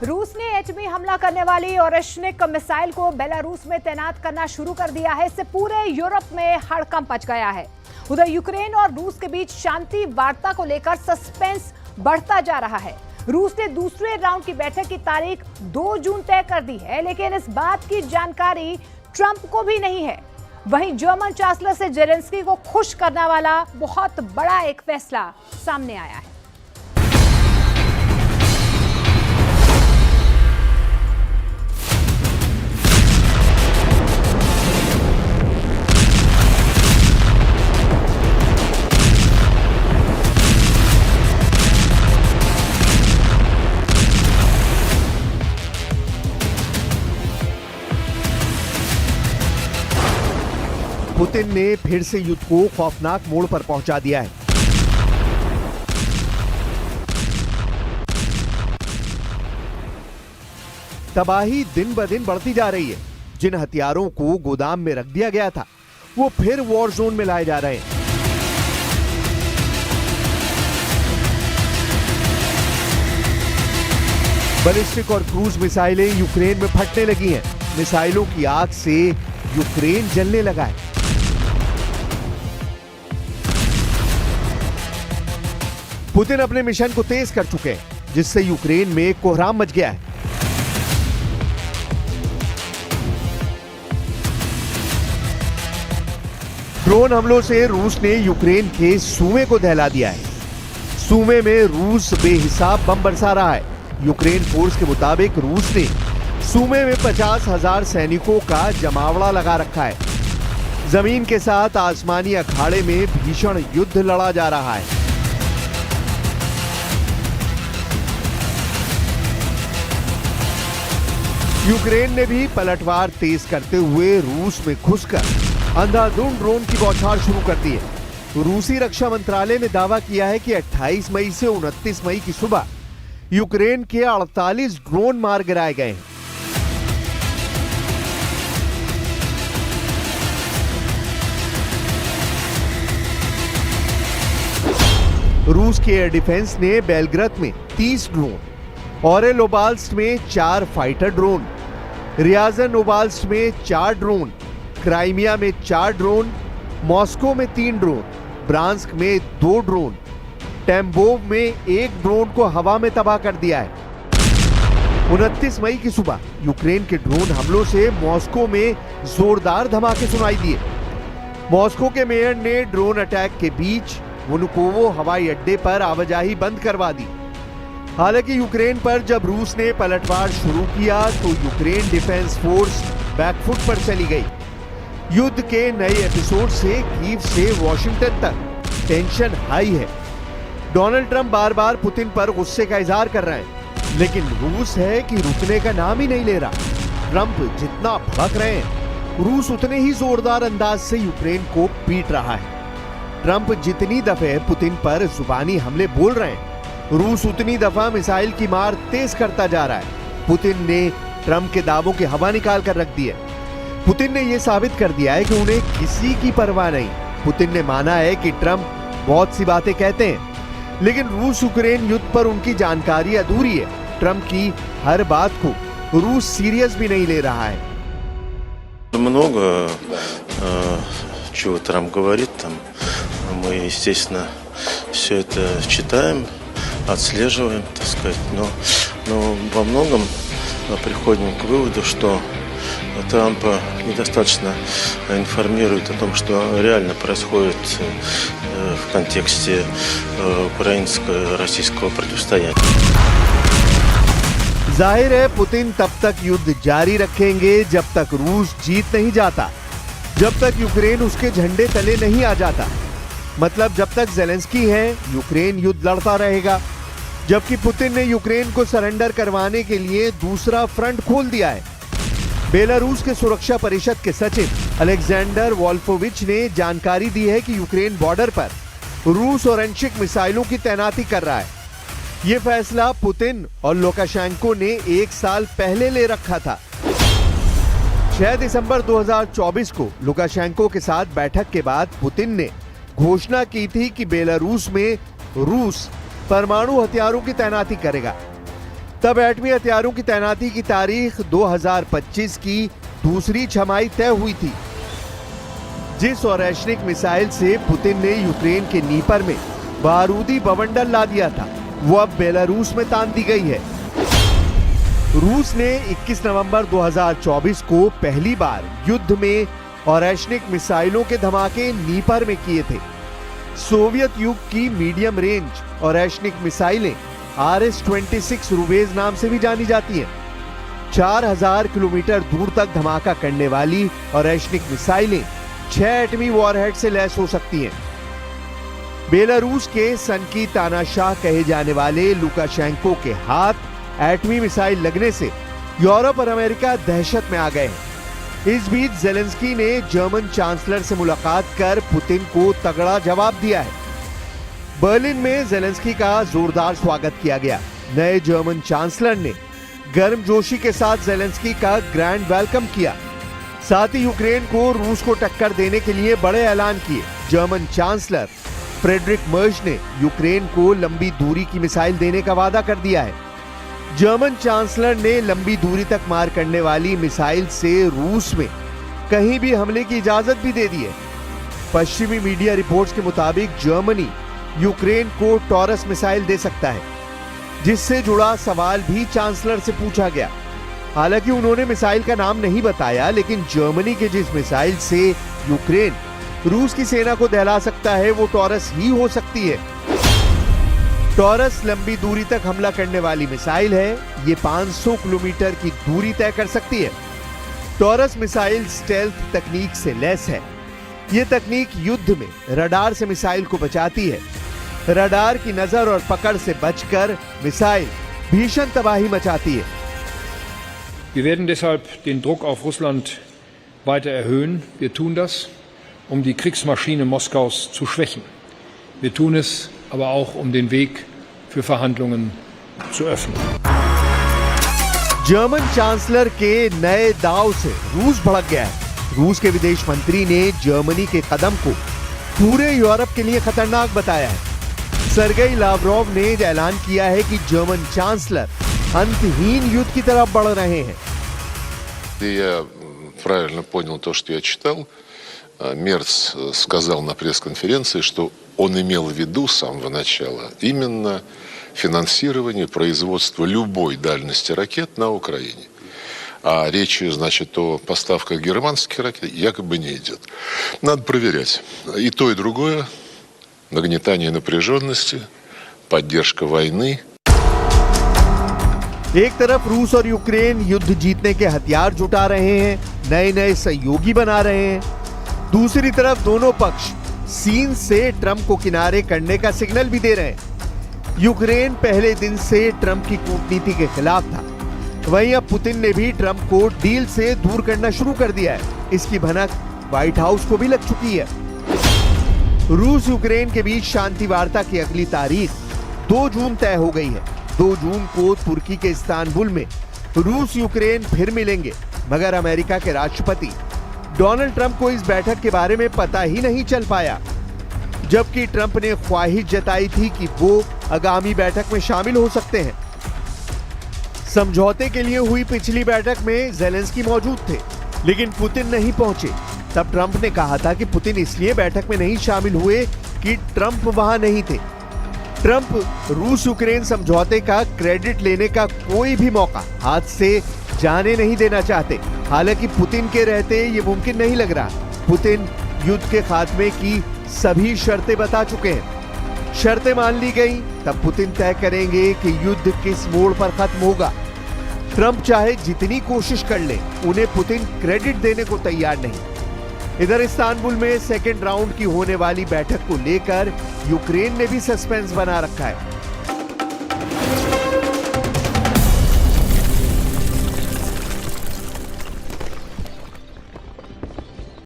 रूस ने एटमी हमला करने वाली ओरेशनिक मिसाइल को बेलारूस में तैनात करना शुरू कर दिया है। इससे पूरे यूरोप में हड़कंप मच गया है। उधर यूक्रेन और रूस के बीच शांति वार्ता को लेकर सस्पेंस बढ़ता जा रहा है। रूस ने दूसरे राउंड की बैठक की तारीख 2 जून तय कर दी है, लेकिन इस बात की जानकारी ट्रंप को भी नहीं है। वहीं जर्मन चांसलर से जेलेंस्की को खुश करने वाला बहुत बड़ा एक फैसला सामने आया है। पुतिन ने फिर से युद्ध को खौफनाक मोड़ पर पहुंचा दिया है। तबाही दिन ब दिन बढ़ती जा रही है। जिन हथियारों को गोदाम में रख दिया गया था, वो फिर वॉर जोन में लाए जा रहे हैं। बैलिस्टिक और क्रूज मिसाइलें यूक्रेन में फटने लगी हैं। मिसाइलों की आग से यूक्रेन जलने लगा है। पुतिन अपने मिशन को तेज कर चुके हैं, जिससे यूक्रेन में कोहराम मच गया है। ड्रोन हमलों से रूस ने यूक्रेन के सूमे को दहला दिया है। सूमे में रूस बेहिसाब बम बरसा रहा है। यूक्रेन फोर्स के मुताबिक रूस ने सूमे में 50,000 सैनिकों का जमावड़ा लगा रखा है। जमीन के साथ आसमानी अखाड़े में भीषण युद्ध लड़ा जा रहा है। यूक्रेन ने भी पलटवार तेज करते हुए रूस में घुसकर अंधाधुंध ड्रोन की बौछार शुरू कर दी है। रूसी रक्षा मंत्रालय ने दावा किया है कि 28 मई से 29 मई की सुबह यूक्रेन के 48 ड्रोन मार गिराए गए हैं। रूस के एयर डिफेंस ने बेलग्राद में 30 ड्रोन, ओरेल ओब्लास्ट में 4 फाइटर ड्रोन, रियाजन ओब्लास्ट में 4 ड्रोन, क्राइमिया में 4 ड्रोन, मॉस्को में 3 ड्रोन, ब्रांस्क में 2 ड्रोन, टेम्बोव में 1 ड्रोन को हवा में तबाह कर दिया है। 29 मई की सुबह यूक्रेन के ड्रोन हमलों से मॉस्को में जोरदार धमाके सुनाई दिए। मॉस्को के मेयर ने ड्रोन अटैक के बीच वनुकोवो हवाई अड्डे पर आवाजाही बंद करवा दी। हालांकि यूक्रेन पर जब रूस ने पलटवार शुरू किया तो यूक्रेन डिफेंस फोर्स बैकफुट पर चली गई। युद्ध के नए एपिसोड से कीव से वॉशिंगटन तक टेंशन हाई है। डोनाल्ड ट्रंप बार बार पुतिन पर गुस्से का इजहार कर रहे हैं, लेकिन रूस है कि रुकने का नाम ही नहीं ले रहा। ट्रंप जितना भड़क रहे हैं, रूस उतने ही जोरदार अंदाज से यूक्रेन को पीट रहा है। ट्रंप जितनी दफे पुतिन पर जुबानी हमले बोल रहे हैं, रूस उतनी दफा मिसाइल की मार तेज करता जा रहा है। पुतिन ने ट्रंप के दावों की हवा निकाल कर रख दी है। पुतिन ने यह साबित कर दिया है कि उन्हें किसी की परवाह नहीं। पुतिन ने माना है कि ट्रंप बहुत सी बातें कहते हैं, लेकिन रूस यूक्रेन युद्ध पर उनकी जानकारी अधूरी है। ट्रंप की हर बात को रूस सीरियस भी नहीं ले रहा है। Много чего Трамп говорит, там мы, естественно, все это читаем, отслеживаем, так сказать, но во многом приходим к выводу, что Трампа недостаточно информирует о том, что реально происходит в контексте украинско-российского противостояния. जाहिर है पुतिन तब तक युद्ध जारी रखेंगे जब तक रूस जीत नहीं जाता, जब तक यूक्रेन उसके झंडे तले नहीं आ जाता। मतलब जब तक जेलेंस्की है, यूक्रेन युद्ध लड़ता रहेगा। जबकि पुतिन ने यूक्रेन को सरेंडर करवाने के लिए दूसरा फ्रंट खोल दिया है। बेलारूस के सुरक्षा परिषद के सचिव अलेक्जेंडर वोल्फोविच ने जानकारी दी है कि यूक्रेन बॉर्डर पर रूस ओरेशनिक मिसाइलों की तैनाती कर रहा है। यह फैसला पुतिन और लुकाशेंको ने 1 साल पहले ले रखा था। 6 दिसंबर 2024 को लुकाशेंको के साथ बैठक के बाद पुतिन ने घोषणा की थी कि बेलारूस में रूस परमाणु हथियारों की तैनाती करेगा। तब एटमी हथियारों की तैनाती की तारीख 2025 की दूसरी छमाही तय हुई थी। जिस ओरेशनिक मिसाइल से पुतिन ने यूक्रेन के नीपर में बारूदी बवंडर ला दिया था, वो अब बेलारूस में तान दी गई है। रूस ने 21 नवंबर 2024 को पहली बार युद्ध में ओरेशनिक मिसाइलों के धमाके नीपर में किए थे। सोवियत युग की मीडियम रेंज ओरेशनिक मिसाइलें RS-26 रुबेज नाम से भी जानी जाती हैं। 4000 किलोमीटर दूर तक धमाका करने वाली ओरेशनिक मिसाइलें 6 एटमी वॉरहेड से लैस हो सकती हैं। बेलारूस के सन की तानाशाह कहे जाने वाले लुकाशेंको के हाथ एटमी मिसाइल लगने से यूरोप और अमेरिका दहशत में आ गए हैं। इस बीच जेलेंस्की ने जर्मन चांसलर से मुलाकात कर पुतिन को तगड़ा जवाब दिया है। बर्लिन में जेलेंस्की का जोरदार स्वागत किया गया। नए जर्मन चांसलर ने गर्मजोशी के साथ जेलेंस्की का ग्रैंड वेलकम किया। साथ ही यूक्रेन को रूस को टक्कर देने के लिए बड़े ऐलान किए। जर्मन चांसलर फ्रेडरिक मर्ज ने यूक्रेन को लंबी दूरी की मिसाइल देने का वादा कर दिया है। जर्मन चांसलर ने लंबी दूरी तक मार करने वाली मिसाइल से रूस में कहीं भी हमले की इजाजत भी दे दी है। पश्चिमी मीडिया रिपोर्ट्स के मुताबिक जर्मनी यूक्रेन को टॉरस मिसाइल दे सकता है, जिससे जुड़ा सवाल भी चांसलर से पूछा गया। हालांकि उन्होंने मिसाइल का नाम नहीं बताया, लेकिन जर्मनी के जिस मिसाइल से यूक्रेन रूस की सेना को दहला सकता है वो टॉरस ही हो सकती है। टॉरस लंबी दूरी तक हमला करने वाली मिसाइल है। ये 500 किलोमीटर की दूरी तय कर सकती है। टॉरस मिसाइल स्टेल्थ तकनीक से लैस है। ये तकनीक युद्ध में रडार से मिसाइल को बचाती है। रडार की नजर और पकड़ से बचकर मिसाइल भीषण तबाही मचाती है। Wir werden deshalb den Druck auf Russland weiter erhöhen. Wir tun das, um die Kriegsmaschine Moskaus zu schwächen. Wir tun es aber auch, um den Weg für Verhandlungen zu öffnen. German chancellor के नए दाव से रूस भड़क गया है। रूस के विदेश मंत्री ने जर्मनी के कदम को पूरे यूरोप के लिए खतरनाक बताया है। सर्गेई लावरोव ने ऐलान किया है कि जर्मन चांसलर अंतहीन युद्ध की तरफ बढ़ रहे हैं। Я правильно понял то, что я читал. Мерц сказал на пресс-конференции, что он имел в виду с самого начала именно финансирование производства любой дальности ракет на Украине. А речи, значит, о поставках германских ракет якобы не идет. Надо проверять. И то, и другое. Нагнетание напряженности, поддержка войны. एक तरफ रूस और यूक्रेन युद्ध जीतने के हथियार जुटा रहे हैं, नए नए सहयोगी बना रहे हैं। दूसरी तरफ दोनों पक्ष सीन से ट्रंप को किनारे करने का सिग्नल भी दे रहे हैं। यूक्रेन पहले दिन से ट्रंप की कूटनीति के खिलाफ था। वहीं अब पुतिन ने भी ट्रंप को डील से दूर करना शुरू कर दिया है। इसकी भनक व्हाइट हाउस को भी लग चुकी है। रूस यूक्रेन के बीच शांति वार्ता की अगली तारीख 2 जून तय हो गई है। 2 जून को तुर्की के इस्तांबुल में रूस यूक्रेन फिर मिलेंगे, मगर अमेरिका के राष्ट्रपति डोनाल्ड ट्रंप को इस बैठक के बारे में पता ही नहीं चल पाया, जबकि ट्रंप ने ख्वाहिश जताई थी कि वो आगामी बैठक में शामिल हो सकते हैं। समझौते के लिए हुई पिछली बैठक में जेलेंस्की मौजूद थे, लेकिन पुतिन नहीं पहुंचे। तब ट्रंप ने कहा था कि पुतिन इसलिए बैठक में नहीं शामिल हुए कि ट्रंप वहां नहीं थे। ट्रंप रूस यूक्रेन समझौते का क्रेडिट लेने का कोई भी मौका हाथ से जाने नहीं देना चाहते। हालांकि पुतिन के रहते ये मुमकिन नहीं लग रहा। पुतिन युद्ध के खात्मे की सभी शर्तें बता चुके हैं। शर्तें मान ली गई तब पुतिन तय करेंगे कि युद्ध किस मोड़ पर खत्म होगा। ट्रंप चाहे जितनी कोशिश कर ले, उन्हें पुतिन क्रेडिट देने को तैयार नहीं। इधर इस्तांबुल में सेकेंड राउंड की होने वाली बैठक को लेकर यूक्रेन ने भी सस्पेंस बना रखा है।